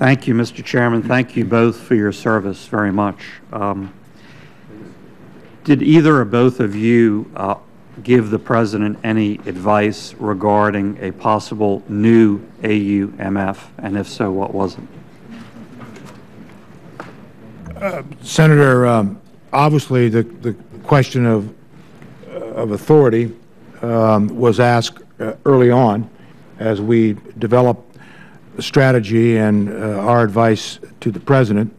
Thank you, Mr. Chairman. Thank you both for your service very much. Did either or both of you give the President any advice regarding a possible new AUMF, and if so, what was it? Senator, obviously the question of authority was asked early on as we developed a strategy and our advice to the President.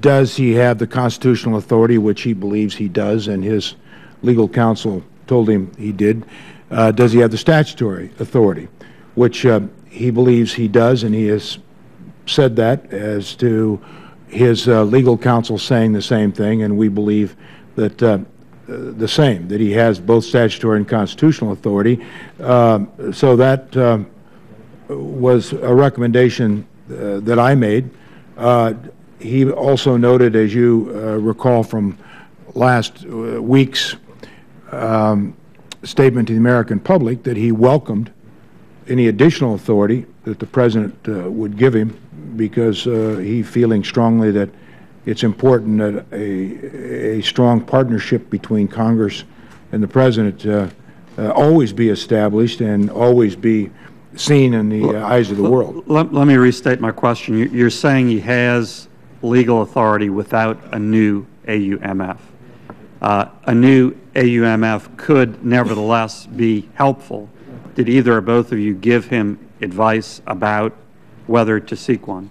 Does he have the constitutional authority, which he believes he does, and his legal counsel told him he did? Does he have the statutory authority, which he believes he does, and he has said that as to his legal counsel saying the same thing, and we believe that the same, that he has both statutory and constitutional authority. So that was a recommendation that I made. He also noted, as you recall from last week's statement to the American public, that he welcomed any additional authority that the President would give him, because he feeling strongly that it's important that a strong partnership between Congress and the President always be established and always be seen in the eyes of the world. Let me restate my question. You're saying he has legal authority without a new AUMF. A new AUMF could nevertheless be helpful. Did either or both of you give him advice about whether to seek one?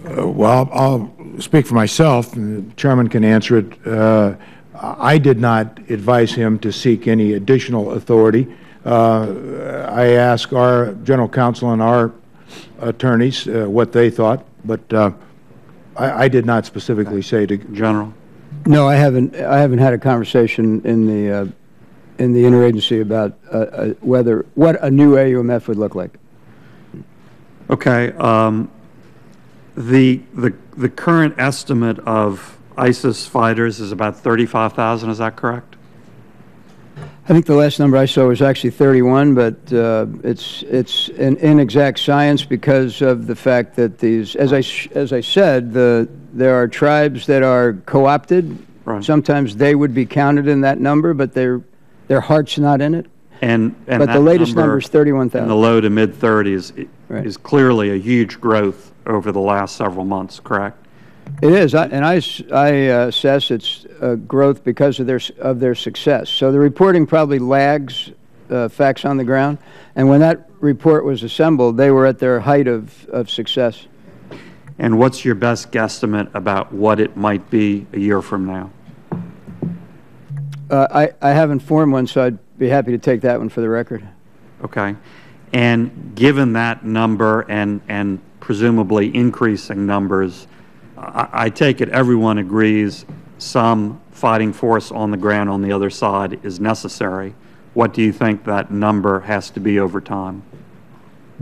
Well, I'll speak for myself, and the Chairman can answer it. I did not advise him to seek any additional authority. I asked our General Counsel and our attorneys what they thought, but I did not specifically say to General. No, I haven't had a conversation in the interagency about what a new AUMF would look like. Okay. The current estimate of ISIS fighters is about 35,000. Is that correct? I think the last number I saw was actually 31, but it's an inexact science because of the fact that these, as I said, there are tribes that are co-opted. Right. Sometimes they would be counted in that number, but their heart's not in it. But the latest number is 31,000. In the low to mid 30s is clearly a huge growth over the last several months. Correct? It is, and I assess its growth because of their success. So the reporting probably lags facts on the ground, and when that report was assembled, they were at their height of success. And what's your best guesstimate about what it might be a year from now? I haven't formed one, so I'd be happy to take that one for the record. Okay. And given that number and presumably increasing numbers, I take it everyone agrees some fighting force on the ground on the other side is necessary. What do you think that number has to be over time?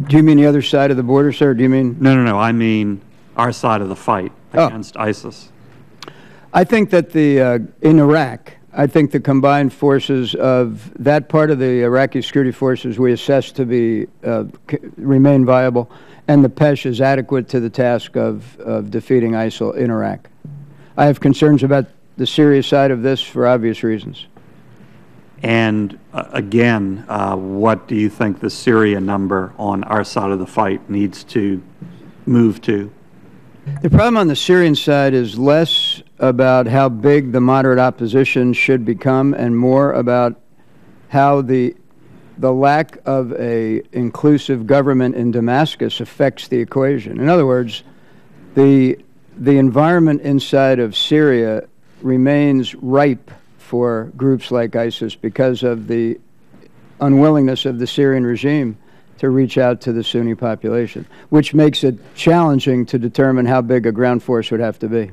Do you mean the other side of the border, sir? Do you mean? No. I mean our side of the fight against ISIS. I think that in Iraq, I think the combined forces of that part of the Iraqi security forces we assess to be remain viable, and the PESH is adequate to the task of defeating ISIL in Iraq. I have concerns about the Syria side of this for obvious reasons. And again, what do you think the Syria number on our side of the fight needs to move to? The problem on the Syrian side is less about how big the moderate opposition should become and more about how the lack of an inclusive government in Damascus affects the equation. In other words, the environment inside of Syria remains ripe for groups like ISIS because of the unwillingness of the Syrian regime to reach out to the Sunni population, which makes it challenging to determine how big a ground force would have to be.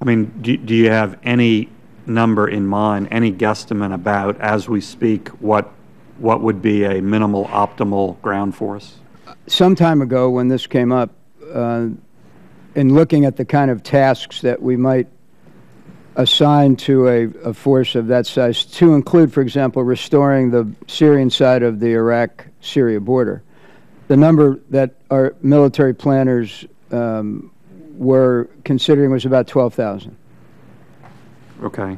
I mean, do you have any number in mind, any guesstimate about, as we speak, what would be a minimal optimal ground force? Some time ago when this came up, in looking at the kind of tasks that we might assign to a force of that size, to include, for example, restoring the Syrian side of the Iraq-Syria border, The number that our military planners were considering was about 12,000. Okay.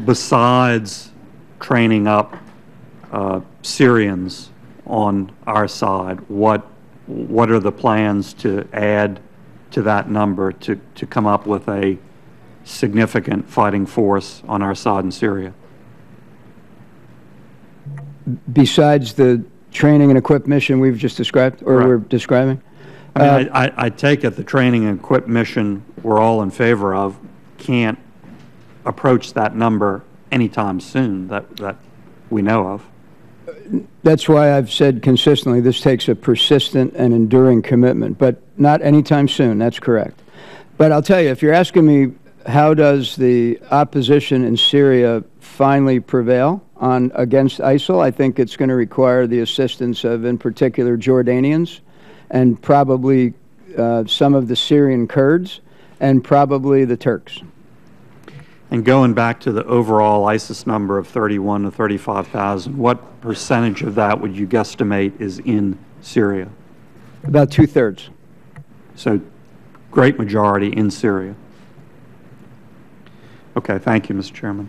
Besides training up Syrians on our side, what are the plans to add to that number to come up with a significant fighting force on our side in Syria? Besides the training and equip mission we've just described, or we're describing? I mean, I take it the training and equip mission we're all in favor of can't approach that number anytime soon that we know of. That's why I've said consistently this takes a persistent and enduring commitment, but not anytime soon. That's correct. But I'll tell you, if you're asking me how does the opposition in Syria finally prevail against ISIL, I think it's going to require the assistance of, in particular, Jordanians and probably some of the Syrian Kurds and probably the Turks. And going back to the overall ISIS number of 31 to 35,000, what percentage of that would you guesstimate is in Syria? About 2/3. So great majority in Syria. Okay, thank you, Mr. Chairman.